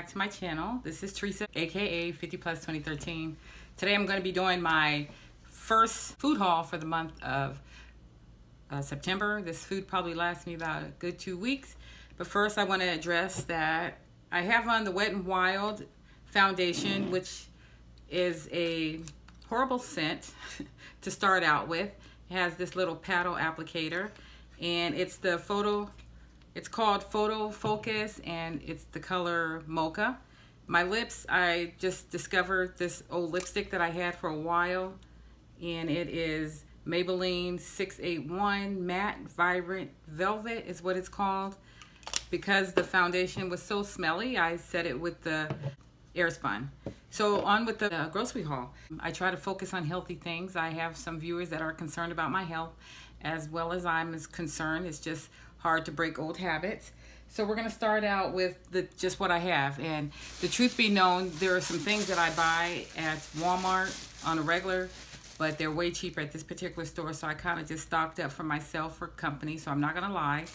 to my channel. This is Teresa, aka 50 Plus 2013. Today I'm going to be doing my first food haul for the month of September. This food probably lasts me about a good 2 weeks. But first I want to address that I have on the Wet n Wild foundation, which is a horrible scent to start out with. It has this little paddle applicator, and it's called Photo Focus, and it's the color Mocha. My lips, I just discovered this old lipstick that I had for a while, and it is Maybelline 681 Matte Vibrant Velvet is what it's called. Because the foundation was so smelly, I set it with the Airspun. So on with the grocery haul. I try to focus on healthy things. I have some viewers that are concerned about my health as well as I'm concerned. It's just hard to break old habits. So we're gonna start out with just what I have. And the truth be known, there are some things that I buy at Walmart on a regular, but they're way cheaper at this particular store. So I kind of just stocked up for myself for company, so I'm not gonna lie.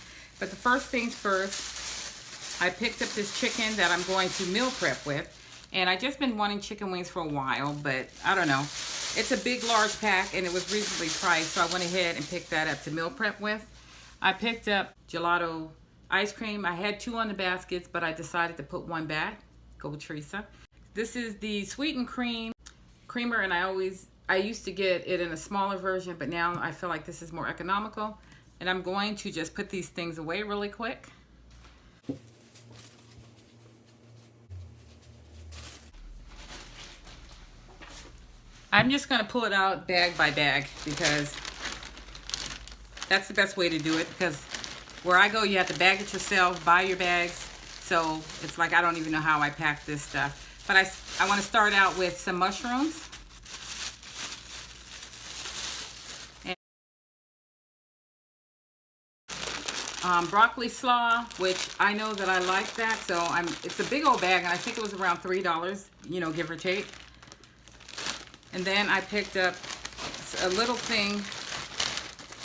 But the first things first, I picked up this chicken that I'm going to meal prep with. And I just been wanting chicken wings for a while, but I don't know. It's a big, large pack, and it was reasonably priced, so I went ahead and picked that up to meal prep with. I picked up gelato ice cream. I had 2 on the baskets, but I decided to put 1 back. Go Teresa. This is the sweetened creamer, and I used to get it in a smaller version, but now I feel like this is more economical. And I'm going to just put these things away really quick. I'm just going to pull it out bag by bag because that's the best way to do it, because where I go you have to bag it yourself, buy your bags, so it's like I don't even know how I pack this stuff. But I want to start out with some mushrooms. And broccoli slaw, which I know that I like that, so it's a big old bag, and I think it was around $3, you know, give or take. And then I picked up a little thing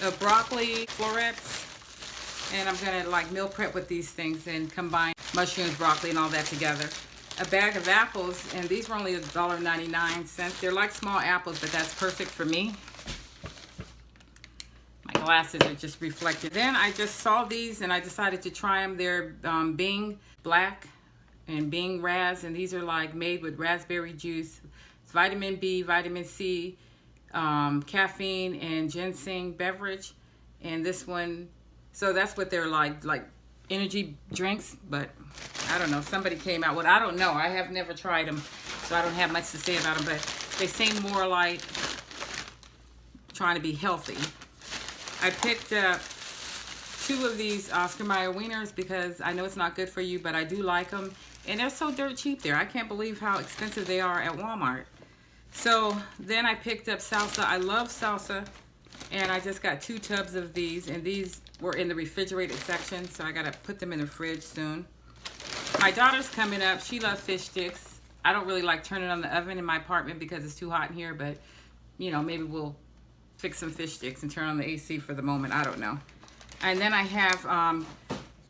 of broccoli florets, and I'm gonna like meal prep with these things and combine mushrooms, broccoli, and all that together. A bag of apples, and these were only $1.99. They're like small apples, but that's perfect for me. My glasses are just reflected. Then I just saw these and I decided to try them. They're Bing Black and Bing Raz, and these are like made with raspberry juice, vitamin B, vitamin C, caffeine, and ginseng beverage. And this one, so that's what they're like energy drinks, but I don't know, somebody came out with, I don't know, I have never tried them, so I don't have much to say about them, but they seem more like trying to be healthy. I picked up 2 of these Oscar Mayer wieners because I know it's not good for you, but I do like them, and they're so dirt cheap there. I can't believe how expensive they are at Walmart. So then I picked up salsa. I love salsa, and I just got 2 tubs of these, and these were in the refrigerated section, so I gotta put them in the fridge soon. My daughter's coming up. She loves fish sticks. I don't really like turning on the oven in my apartment because it's too hot in here, but you know, maybe we'll fix some fish sticks and turn on the AC for the moment. I don't know. And then I have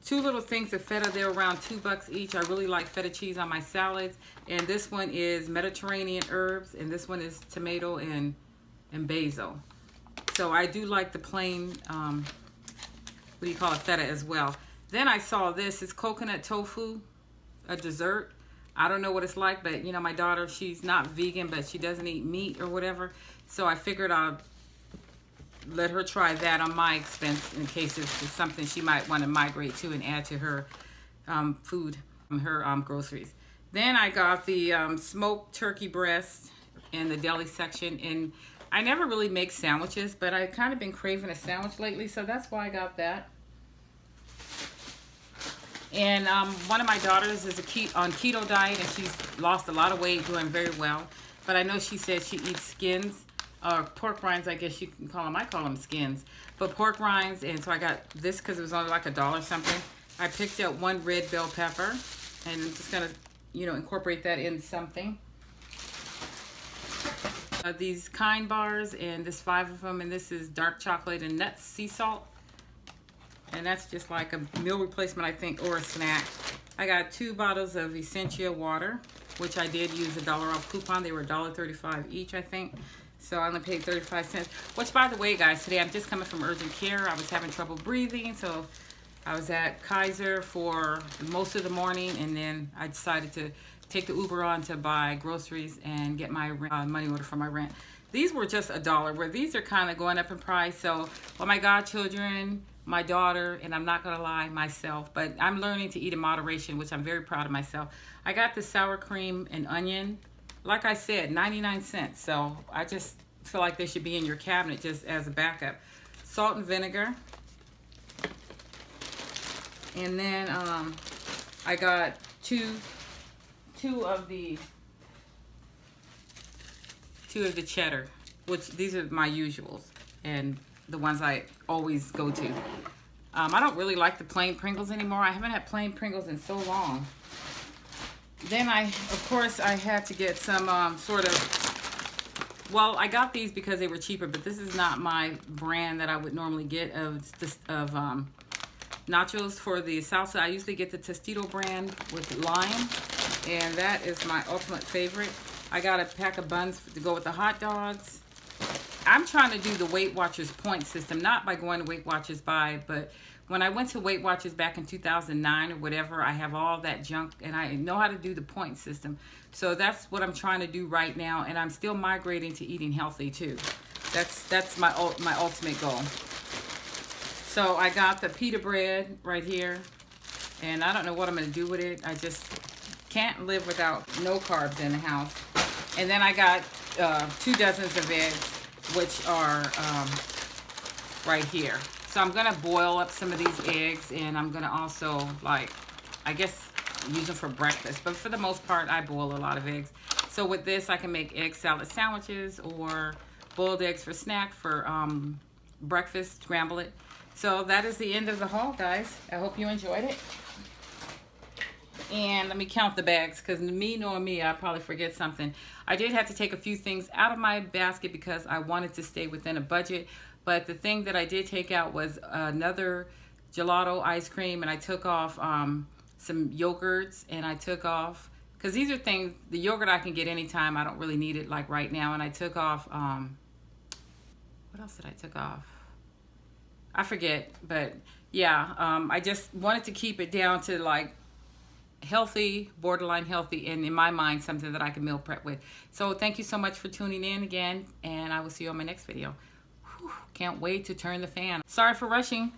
2 little things of feta. They're around $2 each. I really like feta cheese on my salads. And this one is Mediterranean herbs, and this one is tomato and basil. So I do like the plain, what do you call it, feta as well. Then I saw this. It's coconut tofu, a dessert. I don't know what it's like, but you know, my daughter, she's not vegan, but she doesn't eat meat or whatever. So I figured I'll let her try that on my expense in case it's something she might want to migrate to and add to her food, her groceries. Then I got the smoked turkey breast in the deli section, and I never really make sandwiches, but I've kind of been craving a sandwich lately, so that's why I got that. And one of my daughters is on keto diet, and she's lost a lot of weight, doing very well. But I know she said she eats skins, or pork rinds, I guess you can call them. I call them skins, but pork rinds. And so I got this because it was only like $1 something. I picked up 1 red bell pepper, and I'm just gonna, you know, incorporate that in something. These Kind bars, and there's 5 of them, and this is dark chocolate and nuts sea salt. And that's just like a meal replacement, I think, or a snack. I got 2 bottles of Essentia water, which I did use a $1 off coupon. They were $1.35 each, I think. So I only paid 35 cents. Which, by the way, guys, today I'm just coming from urgent care. I was having trouble breathing, so I was at Kaiser for most of the morning, and then I decided to take the Uber on to buy groceries and get my money order for my rent. These were just $1, where these are kind of going up in price. So for my godchildren, my daughter, and I'm not gonna lie, myself, but I'm learning to eat in moderation, which I'm very proud of myself. I got the sour cream and onion, like I said, 99 cents. So I just feel like they should be in your cabinet just as a backup. Salt and vinegar. And then I got two of the cheddar, which these are my usuals and the ones I always go to. I don't really like the plain Pringles anymore. I haven't had plain Pringles in so long. Then of course I had to get some well, I got these because they were cheaper, but this is not my brand that I would normally get of nachos for the salsa. I usually get the Tostito brand with lime, and that is my ultimate favorite. I got a pack of buns to go with the hot dogs. I'm trying to do the Weight Watchers point system, not by going to Weight Watchers but when I went to Weight Watchers back in 2009 or whatever, I have all that junk and I know how to do the point system. So that's what I'm trying to do right now, and I'm still migrating to eating healthy too. That's my ultimate goal. So I got the pita bread right here, and I don't know what I'm gonna do with it. I just can't live without no carbs in the house. And then I got 2 dozens of eggs, which are right here. So I'm gonna boil up some of these eggs, and I'm gonna also, like, I guess use them for breakfast, but for the most part I boil a lot of eggs. So with this I can make egg salad sandwiches or boiled eggs for snack for breakfast, scramble it. So that is the end of the haul, guys. I hope you enjoyed it. And let me count the bags, because me knowing me, I probably forget something. I did have to take a few things out of my basket because I wanted to stay within a budget. But the thing that I did take out was another gelato ice cream, and I took off some yogurts, and I took off, because these are things, the yogurt I can get anytime. I don't really need it like right now. And I took off, what else did I take off? I forget, but yeah, I just wanted to keep it down to like healthy, borderline healthy, and in my mind, something that I can meal prep with. So thank you so much for tuning in again, and I will see you on my next video. Whew, can't wait to turn the fan. Sorry for rushing.